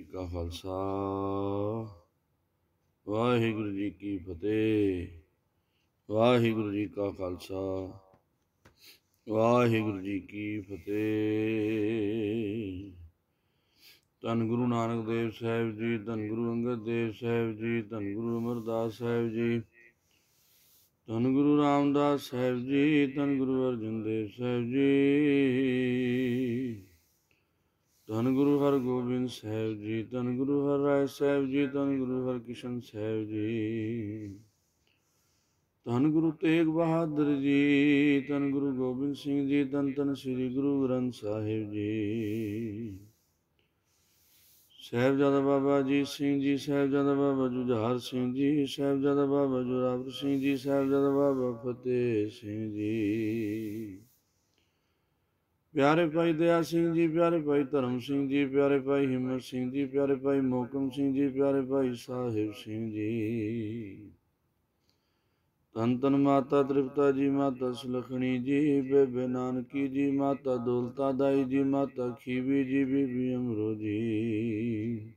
ਕਾ ਖਾਲਸਾ ਵਾਹਿਗੁਰੂ ਜੀ ਕੀ ਫਤਿਹ। ਵਾਹਿਗੁਰੂ ਜੀ ਕਾ ਖਾਲਸਾ ਵਾਹਿਗੁਰੂ ਜੀ ਕੀ ਫਤਿਹ। ਧੰਨ ਗੁਰੂ ਨਾਨਕ ਦੇਵ ਸਾਹਿਬ ਜੀ, ਧੰਨ ਗੁਰੂ ਅੰਗਦ ਦੇਵ ਸਾਹਿਬ ਜੀ, ਧੰਨ ਗੁਰੂ ਅਮਰਦਾਸ ਸਾਹਿਬ ਜੀ, ਧੰਨ ਗੁਰੂ ਰਾਮਦਾਸ ਸਾਹਿਬ ਜੀ, ਧੰਨ ਗੁਰੂ ਅਰਜਨ ਦੇਵ ਸਾਹਿਬ ਜੀ, ਧੰਨ ਗੁਰੂ ਹਰਗੋਬਿੰਦ ਸਾਹਿਬ ਜੀ, ਧੰਨ ਗੁਰੂ ਹਰਿਰਾਏ ਸਾਹਿਬ ਜੀ, ਧੰਨ ਗੁਰੂ ਹਰਕ੍ਰਿਸ਼ਨ ਸਾਹਿਬ ਜੀ, ਧੰਨ ਗੁਰੂ ਤੇਗ ਬਹਾਦਰ ਜੀ, ਧੰਨ ਗੁਰੂ ਗੋਬਿੰਦ ਸਿੰਘ ਜੀ, ਧੰਨ ਧੰਨ ਸ੍ਰੀ ਗੁਰੂ ਗ੍ਰੰਥ ਸਾਹਿਬ ਜੀ। ਸਾਹਿਬਜ਼ਾਦਾ ਬਾਬਾ ਅਜੀਤ ਸਿੰਘ ਜੀ, ਸਾਹਿਬਜ਼ਾਦਾ ਬਾਬਾ ਜੁਝਾਰ ਸਿੰਘ ਜੀ, ਸਾਹਿਬਜ਼ਾਦਾ ਬਾਬਾ ਜੋਰਾਵਰ ਸਿੰਘ ਜੀ, ਸਾਹਿਬਜ਼ਾਦਾ ਬਾਬਾ ਫਤਿਹ ਸਿੰਘ ਜੀ, ਪਿਆਰੇ ਭਾਈ ਦਇਆ ਸਿੰਘ ਜੀ, ਪਿਆਰੇ ਭਾਈ ਧਰਮ ਸਿੰਘ ਜੀ, ਪਿਆਰੇ ਭਾਈ ਹਿੰਮਤ ਸਿੰਘ ਜੀ, ਪਿਆਰੇ ਭਾਈ ਮੋਹਕਮ ਸਿੰਘ ਜੀ, ਪਿਆਰੇ ਭਾਈ ਸਾਹਿਬ ਸਿੰਘ ਜੀ, ਧੰਨ ਧੰਨ ਮਾਤਾ ਤ੍ਰਿਪਤਾ ਜੀ, ਮਾਤਾ ਸੁਲੱਖਣੀ ਜੀ, ਬੇਬੇ ਨਾਨਕੀ ਜੀ, ਮਾਤਾ ਦੌਲਤਾ ਦਾਈ ਜੀ, ਮਾਤਾ ਖੀਵੀ ਜੀ, ਬੀਬੀ ਅਮਰੋ ਜੀ,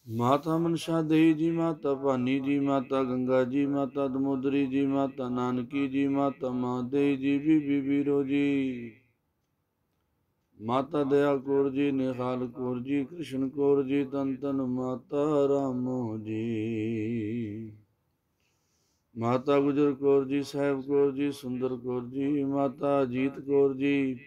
ਮਾਤਾ ਮਨਸ਼ਾ ਦੇਈ ਜੀ, ਮਾਤਾ ਭਾਨੀ ਜੀ, ਮਾਤਾ ਗੰਗਾ ਜੀ, ਮਾਤਾ ਦਮੋਦਰੀ ਜੀ, ਮਾਤਾ ਨਾਨਕੀ ਜੀ, ਮਾਤਾ ਮਾਦੇਈ ਜੀ, ਬੀਬੀ ਵੀਰੋ ਜੀ, ਮਾਤਾ ਦਇਆ ਕੌਰ ਜੀ, ਨਿਹਾਲ ਕੌਰ ਜੀ, ਕ੍ਰਿਸ਼ਨ ਕੌਰ ਜੀ, ਧੰਨ ਧੰਨ ਮਾਤਾ ਰਾਮੋ ਜੀ, ਮਾਤਾ ਗੁਜਰ ਕੌਰ ਜੀ, ਸਾਹਿਬ ਕੌਰ ਜੀ, ਸੁੰਦਰ ਕੌਰ ਜੀ, ਮਾਤਾ ਅਜੀਤ ਕੌਰ ਜੀ,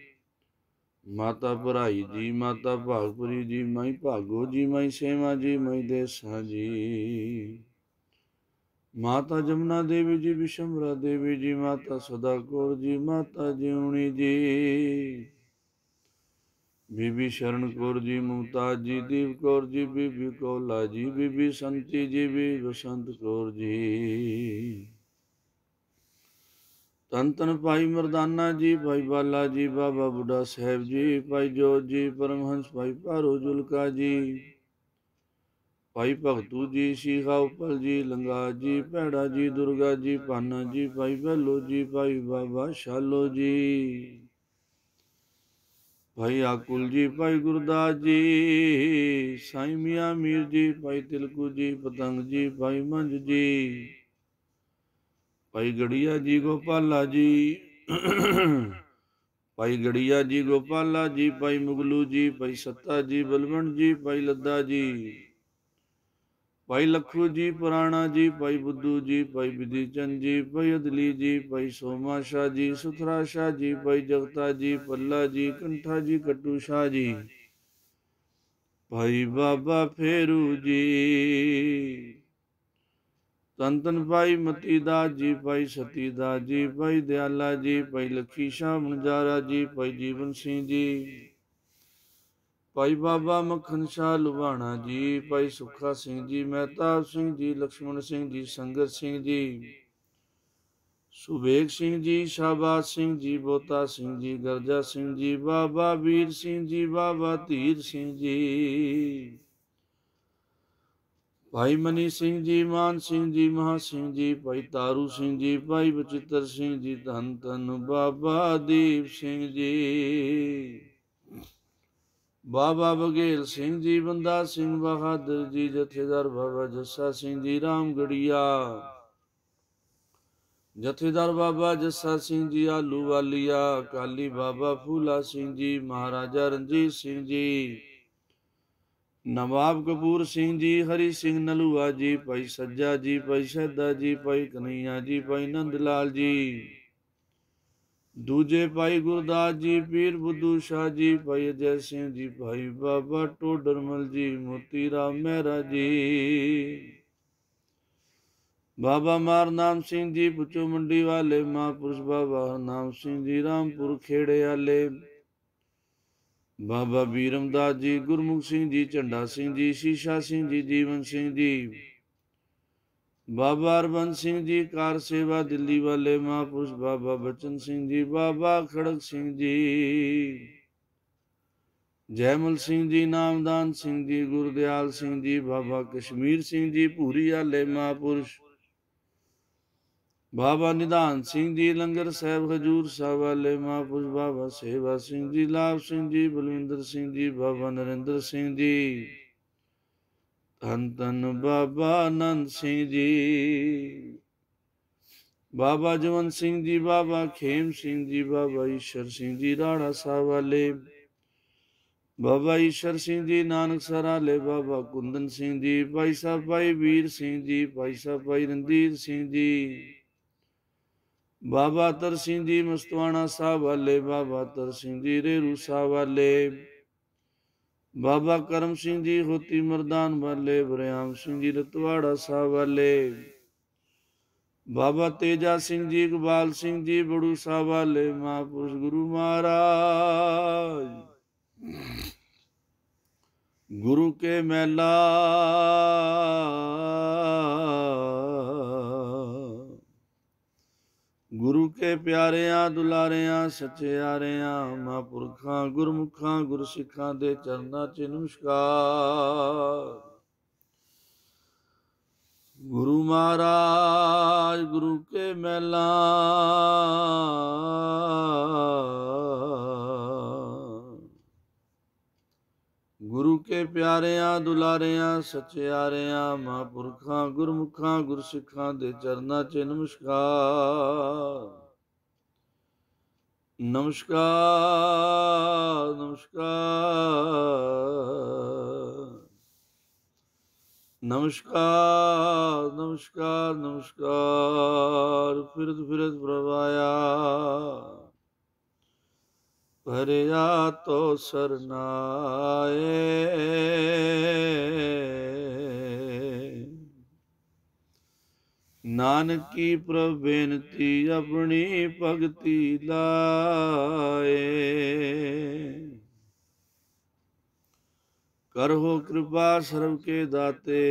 ਮਾਤਾ ਭਰਾਈ ਜੀ, ਮਾਤਾ ਭਾਗਪੁਰੀ ਜੀ, ਮਾਈ ਭਾਗੋ ਜੀ, ਮਾਈ ਸੇਵਾ ਜੀ, ਮਾਈ ਦੇਸਾ ਜੀ, ਮਾਤਾ ਜਮਨਾ ਦੇਵੀ ਜੀ, ਵਿਸ਼ੰਭਰਾ ਦੇਵੀ ਜੀ, ਮਾਤਾ ਸਦਾ ਕੌਰ ਜੀ, ਮਾਤਾ ਜਿਉਣੀ ਜੀ, ਬੀਬੀ ਸ਼ਰਨ ਕੌਰ ਜੀ, ਮੁਮਤਾਜ ਜੀ, ਦੀਪ ਕੌਰ ਜੀ, ਬੀਬੀ ਕੌਲਾ ਜੀ, ਬੀਬੀ ਸੰਤੀ ਜੀ, ਬੀਬੀ ਬਸੰਤ ਕੌਰ ਜੀ, ਧੰਨ ਧੰਨ ਭਾਈ ਮਰਦਾਨਾ ਜੀ, ਭਾਈ ਬਾਲਾ ਜੀ, ਬਾਬਾ ਬੁੱਢਾ ਸਾਹਿਬ ਜੀ, ਭਾਈ ਜੋਤ ਜੀ, ਪਰਮਹੰਸ ਭਾਈ ਭਾਰੋ ਜੁਲਕਾ ਜੀ, ਭਾਈ ਭਗਤੂ ਜੀ, ਸ਼ੀਖਾ ਉਪਲ ਜੀ, ਲੰਗਾ ਜੀ, ਭੈੜਾ ਜੀ, ਦੁਰਗਾ ਜੀ, ਪਾਨਾ ਜੀ, ਭਾਈ ਭੈਲੋ ਜੀ, ਭਾਈ ਬਾਬਾ ਸ਼ਾਲੋ ਜੀ, ਭਾਈ ਆਕੁਲ ਜੀ, ਭਾਈ ਗੁਰਦਾਸ ਜੀ, ਸਾਈਂ ਮੀਆਂ ਮੀਰ ਜੀ, ਭਾਈ ਤਿਲਕੂ ਜੀ, ਪਤੰਗ ਜੀ, ਭਾਈ ਮੰਝ ਜੀ, ਭਾਈ ਗੜੀਆ ਜੀ, ਗੋਪਾਲਾ ਜੀ, ਭਾਈ ਗੜੀਆ ਜੀ, ਗੋਪਾਲਾ ਜੀ, ਭਾਈ ਮੁਗਲੂ ਜੀ, ਭਾਈ ਸੱਤਾ ਜੀ, ਬਲਵੰਡ ਜੀ, ਭਾਈ ਲੱਦਾ ਜੀ, ਭਾਈ ਲੱਖੂ ਜੀ, ਪੁਰਾਣਾ ਜੀ, ਭਾਈ ਬੁੱਧੂ ਜੀ, ਭਾਈ ਵਿਧੀ ਚੰਦ ਜੀ, ਭਾਈ ਅਦਲੀ ਜੀ, ਭਾਈ ਸੋਮਾ ਸ਼ਾਹ ਜੀ, ਸੁਥਰਾ ਸ਼ਾਹ ਜੀ, ਭਾਈ ਜਗਤਾ ਜੀ, ਪੱਲਾ ਜੀ, ਕੰਠਾ ਜੀ, ਕੱਟੂ ਸ਼ਾਹ ਜੀ, ਭਾਈ ਬਾਬਾ ਫੇਰੂ ਜੀ, ਧੰਨ ਧੰਨ ਭਾਈ ਮਤੀ ਦਾਸ ਜੀ, ਭਾਈ ਸਤੀ ਦਾਸ ਜੀ, ਭਾਈ ਦਿਆਲਾ ਜੀ, ਭਾਈ ਲੱਖੀ ਸ਼ਾਹ ਮਨਜਾਰਾ ਜੀ, ਭਾਈ ਜੀਵਨ ਸਿੰਘ ਜੀ, ਭਾਈ ਬਾਬਾ ਮੱਖਣ ਸ਼ਾਹ ਲੁਬਾਣਾ ਜੀ, ਭਾਈ ਸੁੱਖਾ ਸਿੰਘ ਜੀ, ਮਹਿਤਾਬ ਸਿੰਘ ਜੀ, ਲక్ష్మణ ਸਿੰਘ ਜੀ, ਸੰਗਤ ਸਿੰਘ ਜੀ, ਸੁਬੇਗ ਸਿੰਘ ਜੀ, ਸ਼ਾਹਬਾਜ਼ ਸਿੰਘ ਜੀ, ਬੋਤਾ ਸਿੰਘ ਜੀ, ਗਰਜਾ ਸਿੰਘ ਜੀ, ਬਾਬਾ ਵੀਰ ਸਿੰਘ ਜੀ, ਬਾਬਾ ਧੀਰ ਸਿੰਘ ਜੀ, ਭਾਈ ਮਨੀ ਸਿੰਘ ਜੀ, ਮਾਨ ਸਿੰਘ ਜੀ, ਮਹਾ ਸਿੰਘ ਜੀ, ਭਾਈ ਤਾਰੂ ਸਿੰਘ ਜੀ, ਭਾਈ ਬਚਿੱਤਰ ਸਿੰਘ ਜੀ, ਧੰਨ ਧੰਨ ਬਾਬਾ ਦੀਪ ਸਿੰਘ ਜੀ, ਬਾਬਾ ਬਘੇਲ ਸਿੰਘ ਜੀ, ਬੰਦਾ ਸਿੰਘ ਬਹਾਦਰ ਜੀ, ਜਥੇਦਾਰ ਬਾਬਾ ਜੱਸਾ ਸਿੰਘ ਜੀ, ਰਾਮਗੜੀਆ, ਜਥੇਦਾਰ ਬਾਬਾ ਜੱਸਾ ਸਿੰਘ ਜੀ, ਆਲੂ ਵਾਲੀਆ, ਅਕਾਲੀ ਬਾਬਾ ਫੂਲਾ ਸਿੰਘ ਜੀ, ਮਹਾਰਾਜਾ ਰਣਜੀਤ ਸਿੰਘ ਜੀ, ਨਵਾਬ ਕਪੂਰ ਸਿੰਘ ਜੀ, ਹਰੀ ਸਿੰਘ ਨਲੂਆ ਜੀ, ਭਾਈ ਸੱਜਾ ਜੀ, ਭਾਈ ਸ਼ਹਿਦਾ ਜੀ, ਭਾਈ ਕਨਈਆ ਜੀ, ਭਾਈ ਨੰਦ ਲਾਲ ਜੀ, ਦੂਜੇ ਭਾਈ ਗੁਰਦਾਸ ਜੀ, ਪੀਰ ਬੁੱਧੂ ਸ਼ਾਹ ਜੀ, ਭਾਈ ਅਜੈ ਸਿੰਘ ਜੀ, ਭਾਈ ਬਾਬਾ ਟੋਡਰਮਲ ਜੀ, ਮੋਤੀ ਰਾਮ ਮਹਿਰਾ ਜੀ, ਬਾਬਾ ਮਾਰਨਾਮ ਸਿੰਘ ਜੀ, ਪੁੱਚੋ ਮੰਡੀ ਵਾਲੇ, ਮਹਾਂਪੁਰਸ਼ ਬਾਬਾ ਹਰਨਾਮ ਸਿੰਘ ਜੀ, ਰਾਮਪੁਰ ਖੇੜੇ ਵਾਲੇ, ਬਾਬਾ ਬੀਰਮਦਾਸ ਜੀ, ਗੁਰਮੁਖ ਸਿੰਘ ਜੀ, ਝੰਡਾ ਸਿੰਘ ਜੀ, ਸ਼ੀਸ਼ਾ ਸਿੰਘ ਜੀ, ਜੀਵਨ ਸਿੰਘ ਜੀ, ਬਾਬਾ ਹਰਬੰਸ ਸਿੰਘ ਜੀ, ਕਾਰ ਸੇਵਾ ਦਿੱਲੀ ਵਾਲੇ, ਮਹਾਂਪੁਰਸ਼ ਬਾਬਾ ਬਚਨ ਸਿੰਘ ਜੀ, ਬਾਬਾ ਖੜਕ ਸਿੰਘ ਜੀ, ਜੈਮਲ ਸਿੰਘ ਜੀ, ਨਾਮਦਾਨ ਸਿੰਘ ਜੀ, ਗੁਰਦਿਆਲ ਸਿੰਘ ਜੀ, ਬਾਬਾ ਕਸ਼ਮੀਰ ਸਿੰਘ ਜੀ, ਭੂਰੀ ਵਾਲੇ, ਮਹਾਂਪੁਰਸ਼ ਬਾਬਾ ਨਿਧਾਨ ਸਿੰਘ ਜੀ ਲੰਗਰ ਸਾਹਿਬ ਹਜੂਰ ਸਾਹਿਬ ਵਾਲੇ ਮਹਾਂਪੁਰਸ਼ ਬਾਬਾ ਸੇਵਾ ਸਿੰਘ ਜੀ, ਲਾਭ ਸਿੰਘ ਜੀ, ਬਲਵਿੰਦਰ ਸਿੰਘ ਜੀ, ਬਾਬਾ ਨਰਿੰਦਰ ਸਿੰਘ ਜੀ, ਧੰਨ ਧੰਨ ਬਾਬਾ ਆਨੰਦ ਸਿੰਘ ਜੀ, ਬਾਬਾ ਜਵੰਤ ਸਿੰਘ ਜੀ, ਬਾਬਾ ਖੇਮ ਸਿੰਘ ਜੀ, ਬਾਬਾ ਈਸ਼ਰ ਸਿੰਘ ਜੀ ਰਾੜਾ ਸਾਹਿਬ ਵਾਲੇ, ਬਾਬਾ ਈਸ਼ਰ ਸਿੰਘ ਜੀ ਨਾਨਕਸਰ ਵਾਲੇ, ਬਾਬਾ ਕੁੰਦਨ ਸਿੰਘ ਜੀ, ਭਾਈ ਸਾਹਿਬ ਭਾਈ ਵੀਰ ਸਿੰਘ ਜੀ, ਭਾਈ ਸਾਹਿਬ ਭਾਈ ਰਣਧੀਰ ਸਿੰਘ ਜੀ, ਬਾਬਾ ਅਤਰ ਸਿੰਘ ਜੀ ਮਸਤਵਾਣਾ ਸਾਹਿਬ ਵਾਲੇ, ਬਾਬਾ ਅਤਰ ਸਿੰਘ ਜੀ ਰੇਰੂ ਸਾਹਿਬ ਵਾਲੇ, ਬਾਬਾ ਕਰਮ ਸਿੰਘ ਜੀ ਹੋਤੀ ਮਰਦਾਨ ਵਾਲੇ, ਬਰਿਆਮ ਸਿੰਘ ਜੀ ਰਤਵਾੜਾ ਸਾਹਿਬ ਵਾਲੇ, ਬਾਬਾ ਤੇਜਾ ਸਿੰਘ ਜੀ, ਇਕਬਾਲ ਸਿੰਘ ਜੀ ਬੜੂ ਸਾਹਿਬ ਵਾਲੇ, ਮਹਾਂਪੁਰਸ਼ ਗੁਰੂ ਮਹਾਰਾਜ ਗੁਰੂ ਕੇ ਮਹਿਲਾ ਗੁਰੂ ਕੇ ਪਿਆਰਿਆਂ ਦੁਲਾਰਿਆਂ ਸੱਚਿਆਰਿਆਂ ਮਹਾਂਪੁਰਖਾਂ ਗੁਰਮੁਖਾਂ ਗੁਰਸਿੱਖਾਂ ਦੇ ਚਰਨਾਂ 'ਚ ਨਮਸਕਾਰ। ਗੁਰੂ ਮਹਾਰਾਜ ਗੁਰੂ ਕੇ ਮਹਿਲਾ ਗੁਰੂ ਕੇ ਪਿਆਰਿਆਂ ਦੁਲਾਰਿਆਂ ਸੱਚਿਆਰਿਆਂ ਮਹਾਂਪੁਰਖਾਂ ਗੁਰਮੁਖਾਂ ਗੁਰਸਿੱਖਾਂ ਦੇ ਚਰਨਾਂ 'ਚ ਨਮਸਕਾਰ। ਨਮਸਕਾਰ ਨਮਸਕਾਰ ਨਮਸਕਾਰ ਨਮਸਕਾਰ ਨਮਸਕਾਰ। ਫਿਰਤ ਫਿਰਤ ਪ੍ਰਭ ਆਇਆ, ਭਰਿਆ ਤੋ ਸਰਨਾਏ। ਨਾਨਕੀ ਪ੍ਰਭ ਬੇਨਤੀ ਆਪਣੀ ਭਗਤੀ ਲਾਏ। ਕਰੋ ਕਿਰਪਾ ਸਰਬ ਕੇ ਦਾਤੇ,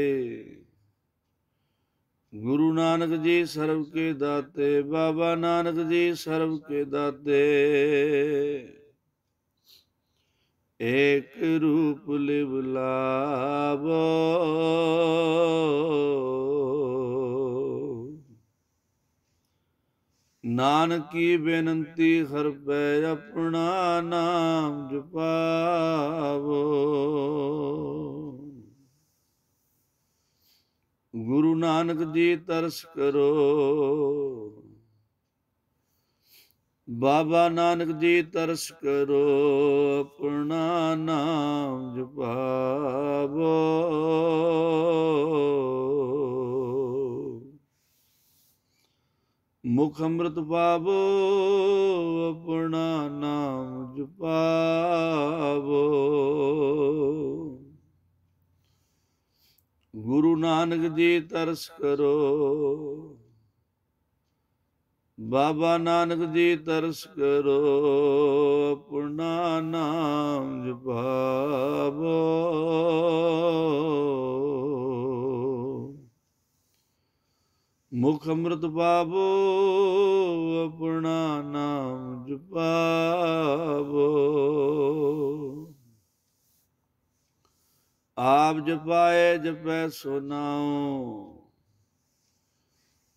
ਗੁਰੂ ਨਾਨਕ ਜੀ ਸਰਬ ਕੇ ਦਾਤੇ, ਬਾਬਾ ਨਾਨਕ ਜੀ ਸਰਬ ਕੇ ਦਾਤੇ। ਏਕ ਰੂਪ ਲਿਵ ਲਾਵੋ, ਨਾਨਕੀ ਬੇਨੰਤੀ ਹਰ ਪੈ ਆਪਣਾ ਨਾਮ ਜਪਾਵੋ। ਗੁਰੂ ਨਾਨਕ ਜੀ ਤਰਸ ਕਰੋ, ਬਾਬਾ ਨਾਨਕ ਜੀ ਤਰਸ ਕਰੋ, ਆਪਣਾ ਨਾਮ ਜਪਾਵੋ। ਮੁਖ ਅੰਮ੍ਰਿਤ ਪਾਵੋ, ਆਪਣਾ ਨਾਮ ਜਪਾਵੋ। ਗੁਰੂ ਨਾਨਕ ਜੀ ਤਰਸ ਕਰੋ, ਬਾਬਾ ਨਾਨਕ ਜੀ ਤਰਸ ਕਰੋ, ਆਪਣਾ ਨਾਮ ਜਪਾਵੋ। ਮੁਖ ਅੰਮ੍ਰਿਤ ਪਾਵੋ, ਆਪਣਾ ਨਾਮ ਜਪਾਵੋ। ਆਪ ਜਪਾਏ ਜਪੈ ਸੋ ਨਾਉ,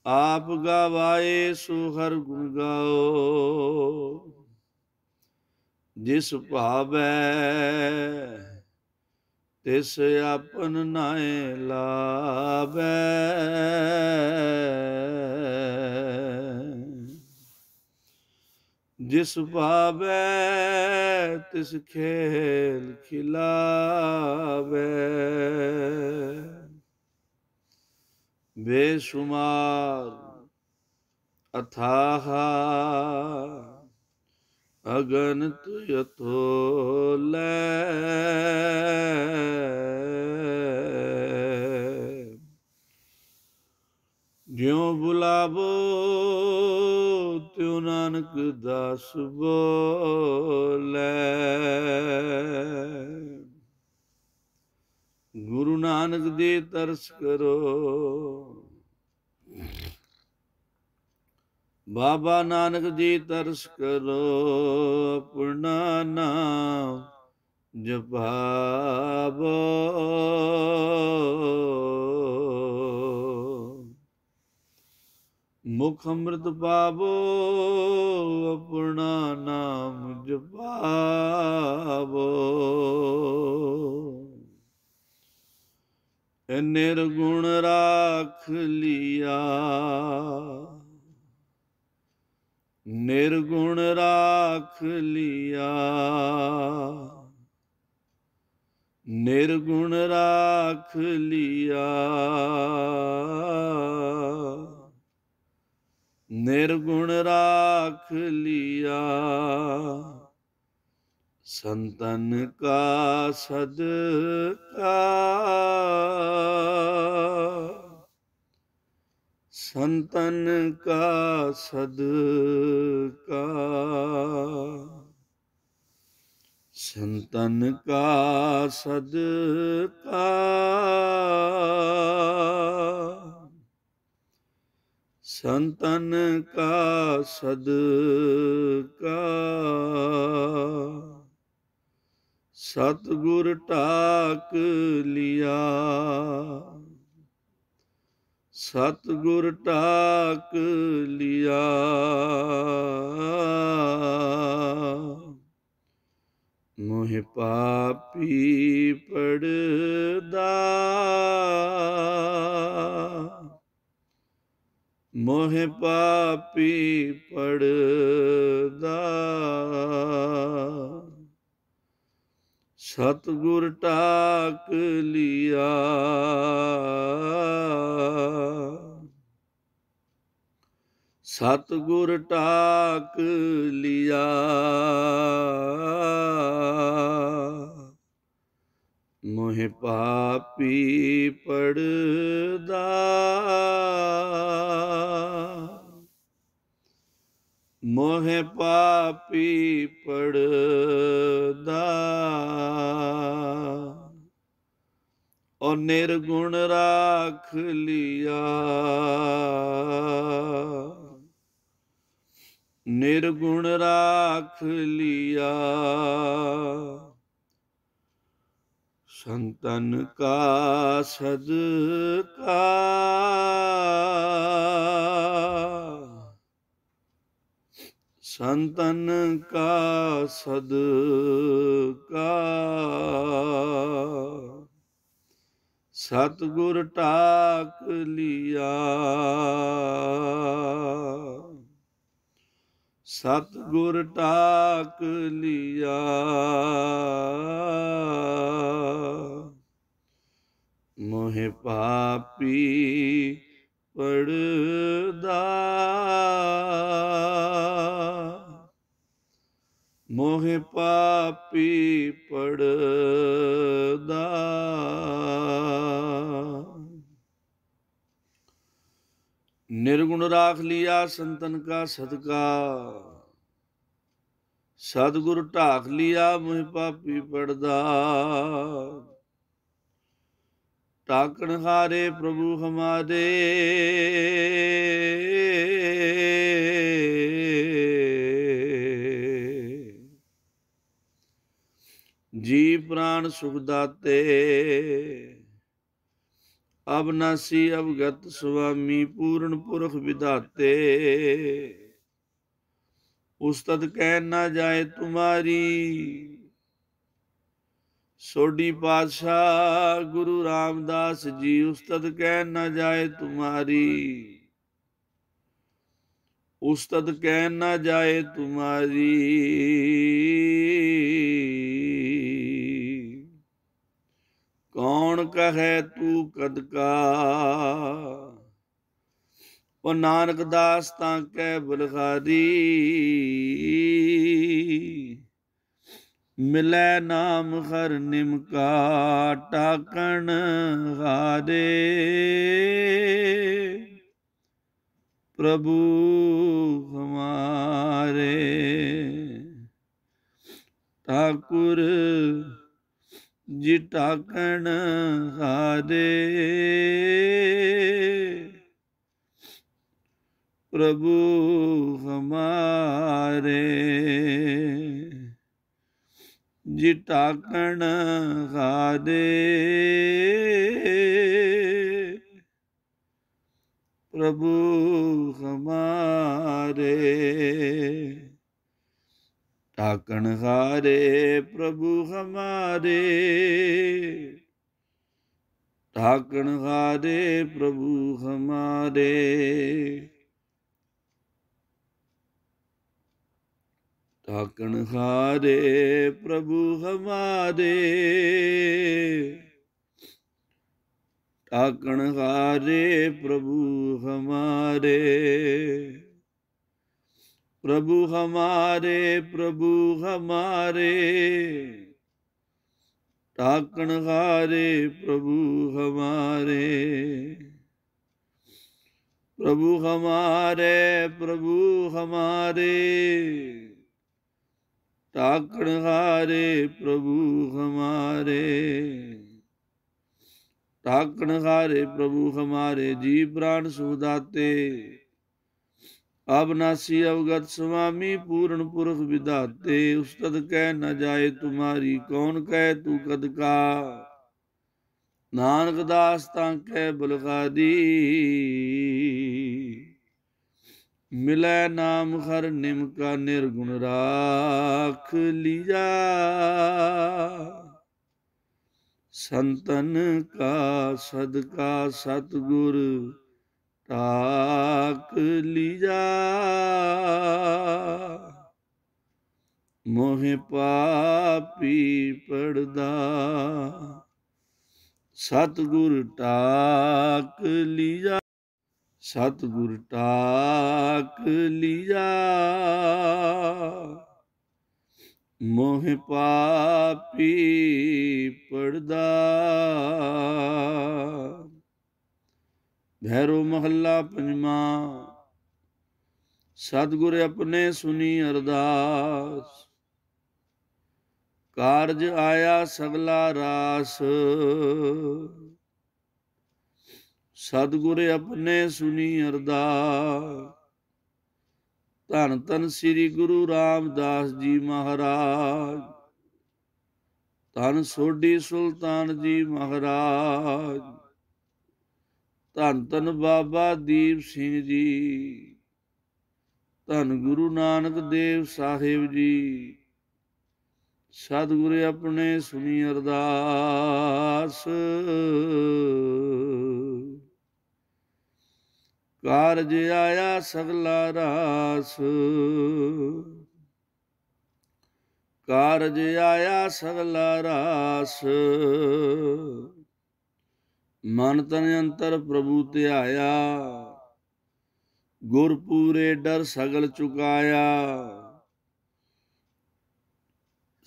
ਆਪ ਗਾਵਾਏ ਸੋ ਹਰਿ ਗੁਣ ਗਾਓ। ਜਿਸ ਭਾਵੈ ਤਿਸ ਆਪਨ ਨਾਏ ਲਾਵੈ। ਜਿਸ ਭਾਵੈ ਤਿਸ ਖੇਲ ਖਿਲਾਵੈ। ਬੇਸ਼ੁਮਾਰ ਅਥਾਹ ਅਗਨਿਤ ਅਥੋਲੇ। ਜਿਉ ਬੁਲਾਵੋ ਤਿਉ ਨਾਨਕ ਦਾਸ ਬੋਲੇ। ਗੁਰੂ ਨਾਨਕ ਜੀ ਤਰਸ ਕਰੋ, ਬਾਬਾ ਨਾਨਕ ਜੀ ਤਰਸ ਕਰੋ, ਆਪਣਾ ਨਾਮ ਜਪਾਵੋ। मुख अमृत पावो अपना नाम जपावो। निर्गुण राख लिया, निर्गुण राख लिया, निर्गुण राख लिया, निर्गुण राख लिया। संतन का सदका, संतन का सदका, संतन का सदका, संतन का सदका। सतगुर टाक लिया, सतगुर टाक लिया, मोह पापी पड़दा, मोह पापी पड़दा। सतगुर टाक लिया, सतगुर टाक लिया, मोह पापी पड़दा, मोह पापी पड़दा। और निर्गुण राख लिया, निर्गुण राख लिया। संतन का सदका, संतन का सदका। सतगुर टाक लिया, सतगुर टाक लिया, मोह पापी पड़दा, मोह पापी पड़दा। निर्गुण राख लिया, संतन का सदका। सतगुर ढाक लिया, मोह पापी पड़दा। टाकन हारे प्रभु हमारे, जी प्राण सुख दाते। अबनासी अवगत स्वामी, पूर्ण पुरख विधाते। उस्तद कह ना जाए तुम्हारी, सोडी पातशाह गुरु रामदास जी। उस्तद कह ना जाए तुम्हारी, उस्तद कह ना जाए तुम्हारी। कौन कहे तू कद का, ओ नानक दास तां कै बलहारी। मिलै नाम हर निमका, टाकन हारे। प्रभु हमारे ठाकुर जी टाकन हारे। प्रभु हमारे जी टाकन हारे। प्रभु हमारे, ढाकणहारे प्रभु हमारे, ढाकणहारे प्रभु हमारे, ढाकणहारे प्रभु हमारे, ढाकणहारे प्रभु हमारे, प्रभु हमारे, प्रभु हमारे, ढाकणहारे प्रभु हमारे, प्रभु हमारे, प्रभु हमारे, ढाकणहारे प्रभु हमारे, ढाकणहारे प्रभु हमारे। जी प्राण सुखदाते अविनाशी अवगत स्वामी पूर्ण पुरख विधाते, उस्तद कह न जाए तुम्हारी, कौन कह तू कद का, नानक दास तां कह बलगादी, मिलै नाम हर निम का निर्गुण राख लिया, संतन का सदका सतगुर ढाक लिया, मोहे पापी पड़दा सतगुर ढाक लिया, सतगुर ढाक लिया, मोह पापी पड़दा। भैरो महला पंजवा। सतगुर अपने सुनी अरदास, कारज आया सगला रास, सतगुर अपने सुनी अरदास, धन धन श्री गुरु रामदास जी महाराज, धन सोढी सुल्तान जी महाराज, धन धन बाबा दीप सिंह जी, धन गुरु नानक देव साहिब जी, सतगुर अपने सुनी अरदास, कारज आया सगला रास, कारज आया सगला रास, मन तन अंतर प्रभु ध्याया, गुर पूरे डर सगल चुकाया,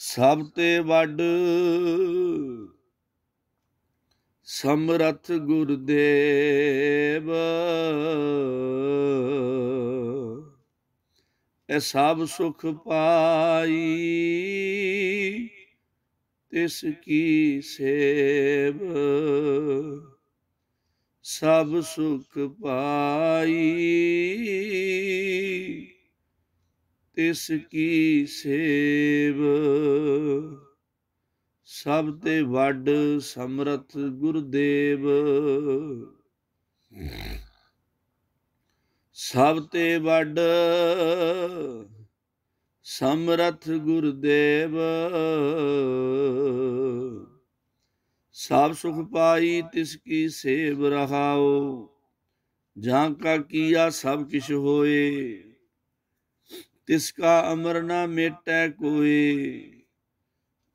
सब ते वड समरथ गुरदेव, ए सब सुख पाई तिसकी सेव, सब सुख पाई तिसकी सेव, सब ते वड समरथ गुरदेव, सब ते वड समरथ गुरदेव, सब सुख पाई तिसकी सेव रहाओ, जहाँ का किया सब किश होए, तिसका अमर न मेटै कोय,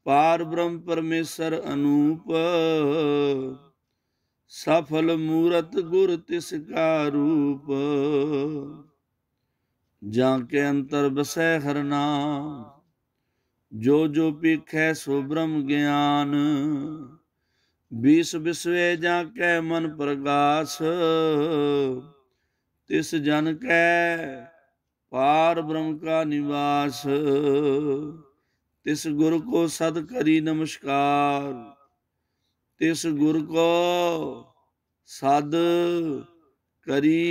पार ब्रह्म परमेश्वर अनूप, सफल मूरत गुर तिसका रूप, जाके अंतर बसै हर नाम, जो जो पीखै सो ब्रह्म ज्ञान, बीस बिसवे जाके मन प्रगास, तिस जन कै पार ब्रह्म का निवास, तिस गुर को सद करी नमस्कार, तिस गुर को सद करी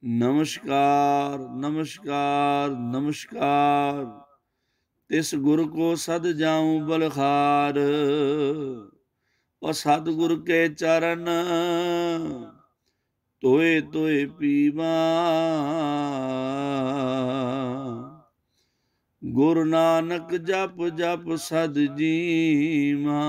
नमस्कार, नमस्कार, नमस्कार, तिस गुर को सद जाऊं बलखार, और सतगुर के चरण ਤੋਏ ਤੋਏ ਪੀਵਾ। ਗੁਰੂ ਨਾਨਕ ਜਪ ਜਪ ਸਦ ਜੀਵਾ।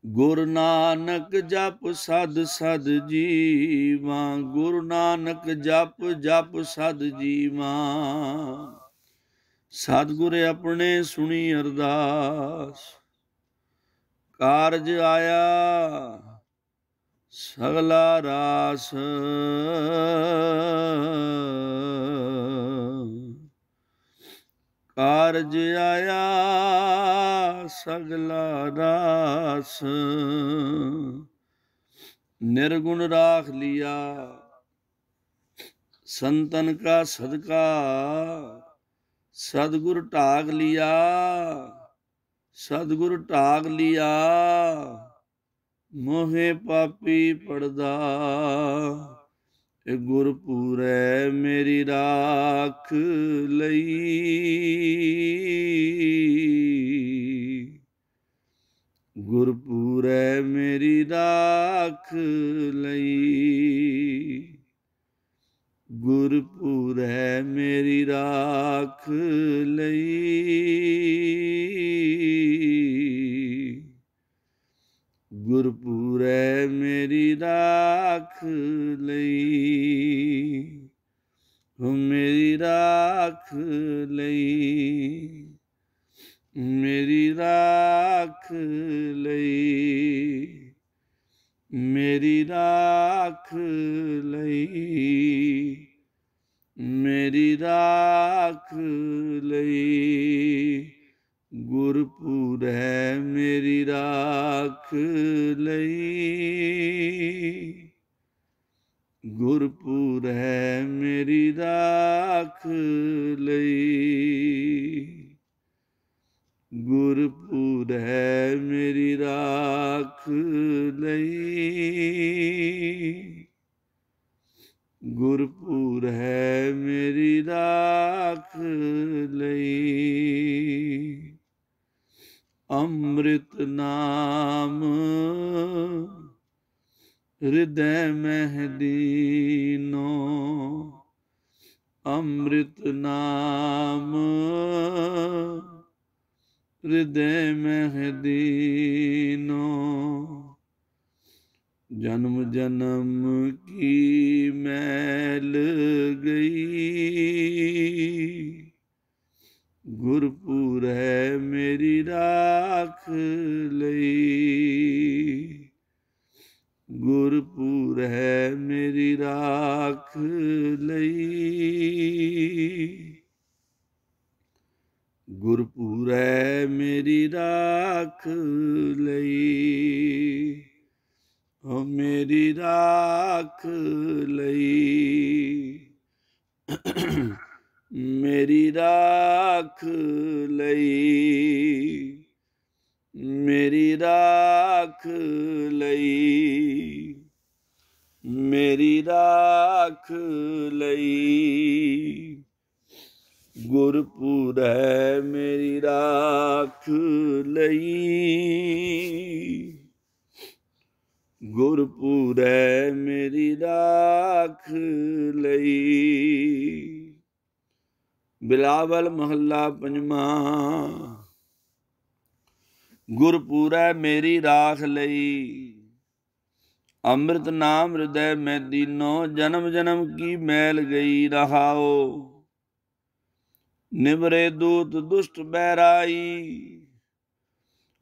ਗੁਰੂ ਨਾਨਕ ਜਪ ਸਦ ਸਦ ਜੀਵਾ। ਗੁਰੂ ਨਾਨਕ ਜਪ ਜਪ ਸਦ ਜੀਵਾ। ਸਤਿਗੁਰ ਆਪਣੇ ਸੁਣੀ ਅਰਦਾਸ। ਕਾਰਜ ਆਇਆ ਸਗਲਾ ਰਾਸ। ਕਾਰਜ ਆਇਆ ਸਗਲਾ ਰਾਸ। ਨਿਰਗੁਣ ਰਾਖ ਲਿਆ ਸੰਤਨ ਕਾ ਸਦਕਾ। ਸਤਿਗੁਰ ਢਾਕ ਲਿਆ ਸਤਿਗੁਰ ਢਾਕ ਲਿਆ। ਮੋਹੇ ਪਾਪੀ ਪੜਦਾ ਗੁਰਪੂਰੈ ਮੇਰੀ ਰਾਖ ਲਈ। ਗੁਰਪੂਰੈ ਮੇਰੀ ਰਾਖ ਲਈ। ਗੁਰਪੂਰੈ ਮੇਰੀ ਰਾਖ ਲਈ। ਗੁਰਪੂਰੈ ਮੇਰੀ ਰਾਖ ਲਈ। ਮੇਰੀ ਰਾਖ ਲਈ। ਮੇਰੀ ਰਾਖ ਲਈ। ਮੇਰੀ ਰਾਖ ਲਈ। ਮੇਰੀ ਰਾਖ ਲਈ। ਗੁਰਪੂਰੈ ਮੇਰੀ ਰਾਖ ਲਈ। ਗੁਰਪੂਰੈ ਮੇਰੀ ਰਾਖ ਲਈ। ਗੁਰਪੂਰੈ ਮੇਰੀ ਰਾਖ ਲਈ। ਗੁਰਪੂਰੈ ਮੇਰੀ ਰਾਖ ਲਈ। ਅੰਮ੍ਰਿਤ ਨਾਮ ਹਿਰਦੈ ਮਹਿ ਦੀਨੋ। ਅੰਮ੍ਰਿਤ ਨਾਮ ਹਿਰਦੈ ਮਹਿ ਦੀਨੋ। ਜਨਮ ਜਨਮ ਕੀ ਮੈਲ ਗਈ। ਗੁਰਪੂਰੈ ਮੇਰੀ ਰਾਖ ਲਈ। ਗੁਰਪੂਰੈ ਮੇਰੀ ਰਾਖ ਲਈ। ਗੁਰਪੂਰੈ ਮੇਰੀ ਰਾਖ ਲਈ। ਓ ਮੇਰੀ ਰਾਖ ਲਈ। ਮੇਰੀ ਰਾਖ ਲਈ। ਮੇਰੀ ਰਾਖ ਲਈ। ਮੇਰੀ ਰਾਖ ਲਈ। ਗੁਰਪੂਰੈ ਮੇਰੀ ਰਾਖ ਲਈ। ਗੁਰਪੂਰੈ ਮੇਰੀ ਰਾਖ ਲਈ। ਬਿਲਾਵਲ ਮਹੱਲਾ ਪੰਜਵਾਂ। ਗੁਰਪੂਰੈ ਮੇਰੀ ਰਾਖ ਲਈ। ਅੰਮ੍ਰਿਤ ਨਾਮ ਹਿਰਦੈ ਮੈਂ ਦੀਨੋ। ਜਨਮ ਜਨਮ ਕੀ ਮੈਲ ਗਈ। ਰਹਾਓ ਨਿਵਰੇ ਦੂਤ ਦੁਸ਼ਟ ਬਹਿਰਾਈ।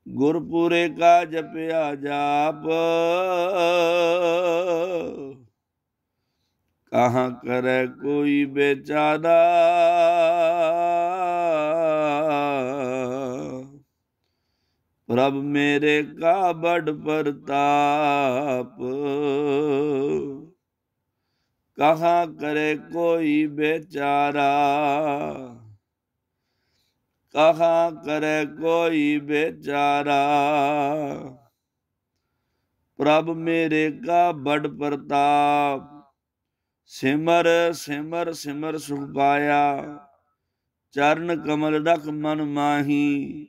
ਗੁਰਪੂਰੇ ਕਾ ਜਪਿਆ ਜਾਪ। ਕਹਾਂ ਕਰੈ ਕੋਈ ਬੇਚਾਰਾ। ਪ੍ਰਭ ਮੇਰੇ ਕਾ ਬੜ ਪ੍ਰਤਾਪ। ਕਹਾਂ ਕਰੇ ਕੋਈ ਬੇਚਾਰਾ। ਕਹਾਂ ਕਰੇ ਕੋਈ ਬੇਚਾਰਾ। ਪ੍ਰਭ ਮੇਰੇ ਕਾ ਬੜ ਪ੍ਰਤਾਪ। ਸਿਮਰ ਸਿਮਰ ਸਿਮਰ ਸੁਖ ਪਾਇਆ। ਚਰਨ ਕਮਲ ਰਖ ਮਨ ਮਾਹੀ।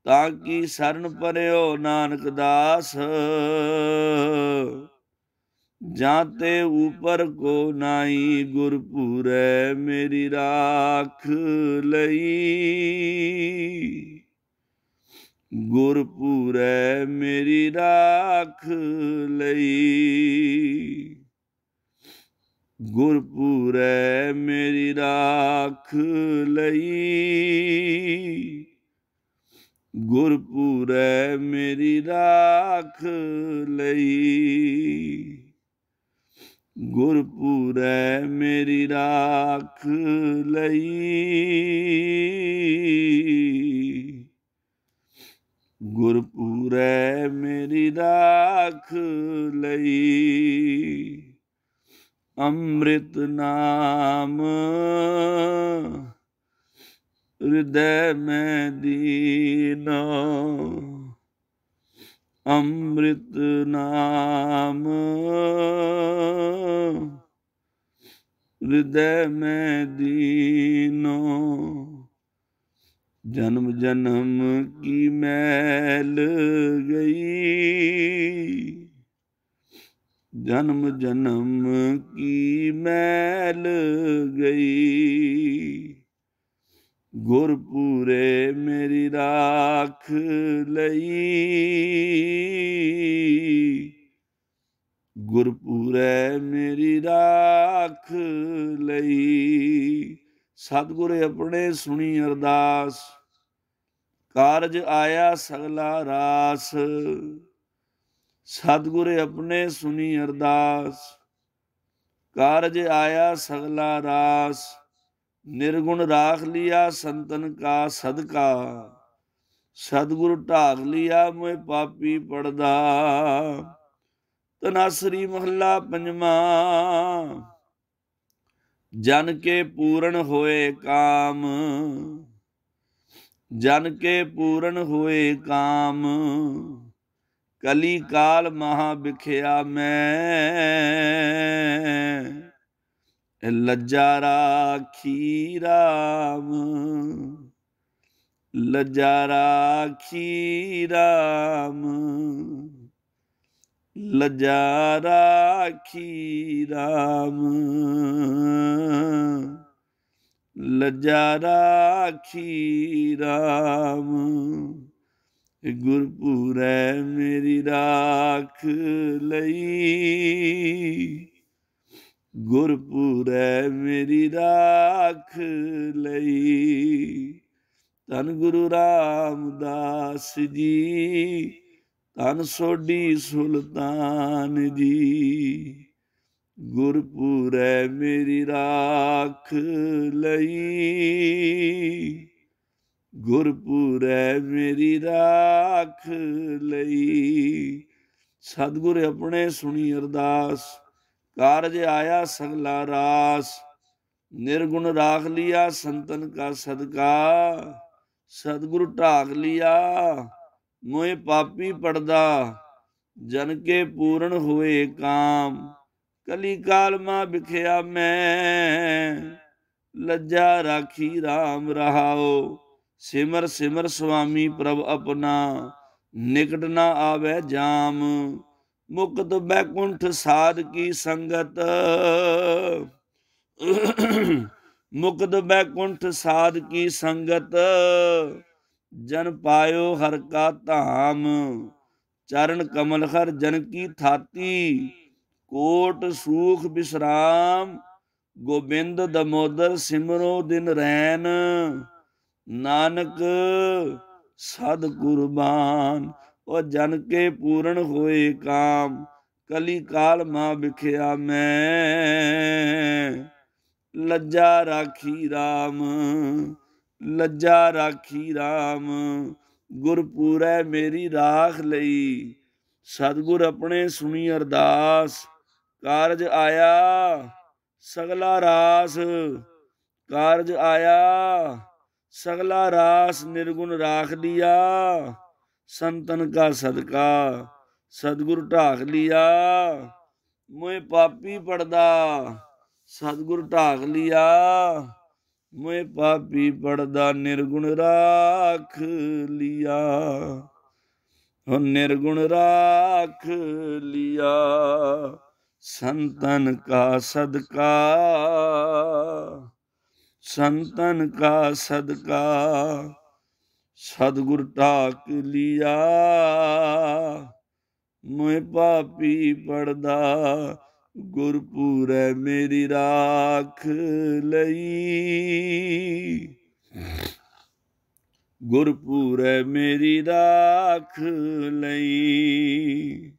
ਤਾਂ ਕੀ ਸਰਨ ਪਰਿਓ ਨਾਨਕ ਦਾਸ। जाते ऊपर को नाई, गुरपुरै मेरी राख लई। गुरपुरै मेरी राख लई। गुरपुरै मेरी राख लई। गुरपुरै मेरी राख लई। गुरपुरै मेरी राख लई। गुरपुरै मेरी राख लई। ਅੰਮ੍ਰਿਤ ਨਾਮ ਹਿਰਦੈ ਮੈਂ ਦੀਨਾ। ਅੰਮ੍ਰਿਤ ਨਾਮ ਹਿਰਦੈ ਮੈਂ ਦੀਨੋ। ਜਨਮ ਜਨਮ ਕੀ ਮੈਲ ਗਈ। ਜਨਮ ਜਨਮ ਕੀ ਮੈਲ ਗਈ। ਗੁਰਪੂਰੇ ਮੇਰੀ ਰਾਖ ਲਈ। ਗੁਰਪੂਰੇ ਮੇਰੀ ਰਾਖ ਲਈ। ਸਤਿਗੁਰ ਆਪਣੇ ਸੁਣੀ ਅਰਦਾਸ, ਕਾਰਜ ਆਇਆ ਸਗਲਾ ਰਾਸ। ਸਤਿਗੁਰ ਆਪਣੇ ਸੁਣੀ ਅਰਦਾਸ, ਕਾਰਜ ਆਇਆ ਸਗਲਾ ਰਾਸ। ਨਿਰਗੁਣ ਰਾਖ ਲਿਆ ਸੰਤਨ ਕਾ ਸਦਕਾ। ਸਤਿਗੁਰ ਢਾਕ ਲਿਆ ਮੋਇ ਪਾਪੀ ਪੜਦਾ। ਤਨਾਸਰੀ ਮਹੱਲਾ ਪੰਜਵਾਂ। ਜਨ ਕੇ ਪੂਰਨ ਹੋਏ ਕਾਮ। ਜਨ ਕੇ ਪੂਰਨ ਹੋਏ ਕਾਮ। ਕਲੀ ਕਾਲ ਮਹਾ ਬਿਖਿਆ ਮੈਂ। ਲੱਜਾ ਰਾਖੀ ਰਾਮ। ਲੱਜਾ ਰਾਖੀ ਰਾਮ। ਲੱਜਾ ਰਾਖੀ ਰਾਮ। ਲੱਜਾ ਰਾਖੀ ਰਾਮ। ਗੁਰਪੂਰੈ ਮੇਰੀ ਰਾਖ ਲਈ। ਗੁਰਪੂਰੈ ਮੇਰੀ ਰਾਖ ਲਈ। ਧੰਨ ਗੁਰੂ ਰਾਮਦਾਸ ਜੀ, ਧੰਨ ਸੋਢੀ ਸੁਲਤਾਨ ਜੀ। ਗੁਰਪੂਰੈ ਮੇਰੀ ਰਾਖ ਲਈ। ਗੁਰਪੂਰੈ ਮੇਰੀ ਰਾਖ ਲਈ। ਸਤਿਗੁਰ ਆਪਣੇ ਸੁਣੀ ਅਰਦਾਸ, ਕਾਰਜ ਆਇਆ ਸਗਲਾ ਰਾਸ। ਨਿਰਗੁਣ ਰਾਖ ਲਿਆ ਸੰਤਨ ਕਾ ਸਦਕਾ। ਸਤਿਗੁਰ ਢਾਕ ਲਿਆ ਮੋਇ ਪਾਪੀ ਪੜਦਾ। ਜਨ ਕੇ ਪੂਰਨ ਹੋਏ ਕਾਮ। ਕਲੀ ਕਾਲ ਮਾ ਬਿਖਿਆ ਮੈਂ। ਲੱਜਾ ਰਾਖੀ ਰਾਮ ਰਹਾਓ। ਸਿਮਰ ਸਿਮਰ ਸੁਆਮੀ ਪ੍ਰਭ ਆਪਣਾ। ਨਿਕਟ ਨਾ ਆਵੈ ਜਾਮ। ਮੁਕਤ ਬੈਕੁੰਠ ਸਾਧ ਕੀ ਸੰਗਤ। ਮੁਕਤ ਬੈਕੁੰਠ ਸਾਧ ਕੀ ਸੰਗਤ। ਜਨ ਪਾਇਓ ਹਰ ਕਾ ਧਾਮ। ਚਰਨ ਕਮਲ ਹਰ ਜਨ ਕੀ ਥਾਤੀ। ਕੋਟ ਸੂਖ ਬਿਸਰਾਮ। ਗੋਬਿੰਦ ਦਮੋਦਰ ਸਿਮਰੋ ਦਿਨ ਰੈਨ। ਨਾਨਕ ਸਦ ਕੁਰਬਾਨ। ਉਹ ਜਨ ਕੇ ਪੂਰਨ ਹੋਏ ਕਾਮ। ਕਲੀ ਕਾਲ ਮਾ ਬਿਖਿਆ ਮੈਂ। ਲੱਜਾ ਰਾਖੀ ਰਾਮ। ਲੱਜਾ ਰਾਖੀ ਰਾਮ। ਗੁਰਪੂਰੈ ਮੇਰੀ ਰਾਖ ਲਈ। ਸਤਿਗੁਰ ਆਪਣੇ ਸੁਣੀ ਅਰਦਾਸ, ਕਾਰਜ ਆਇਆ ਸਗਲਾ ਰਾਸ। ਕਾਰਜ ਆਇਆ ਸਗਲਾ ਰਾਸ। ਨਿਰਗੁਣ ਰਾਖ ਲਿਆ ਸੰਤਨ ਕਾ ਸਦਕਾ। ਸਤਿਗੁਰ ਢਾਕ ਲਿਆ ਮੋਇ ਪਾਪੀ ਪੜਦਾ। ਸਤਿਗੁਰ ਢਾਕ ਲਿਆ ਮੋਇ ਪਾਪੀ ਪੜਦਾ। ਨਿਰਗੁਣ ਰਾਖ ਲਿਆ। ਨਿਰਗੁਣ ਰਾਖ ਲਿਆ। संतन का सदका, संतन का सदका सतगुर टाक लिया। मोह पापी पड़दा गुरपुरै मेरी राख लई। गुरपुरै मेरी राख लई।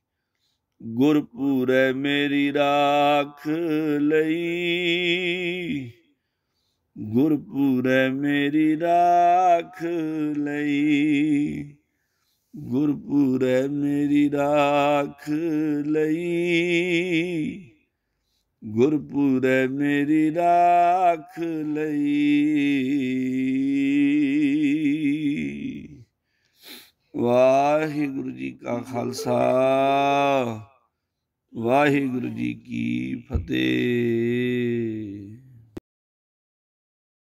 गुरपुरै मेरी राख लई। गुरपुरै मेरी राख लई। गुरपुरै मेरी राख लई। गुरपुरै मेरी राख लई। वाहिगुरु जी का खालसा, वाहिगुरु जी की फतेह।